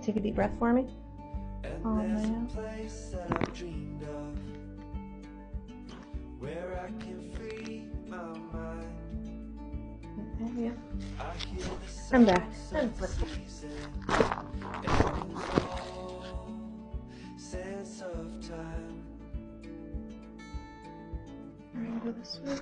Take a deep breath for me. All the way out. Okay, yeah. I'm back. And flip. We're gonna go this way.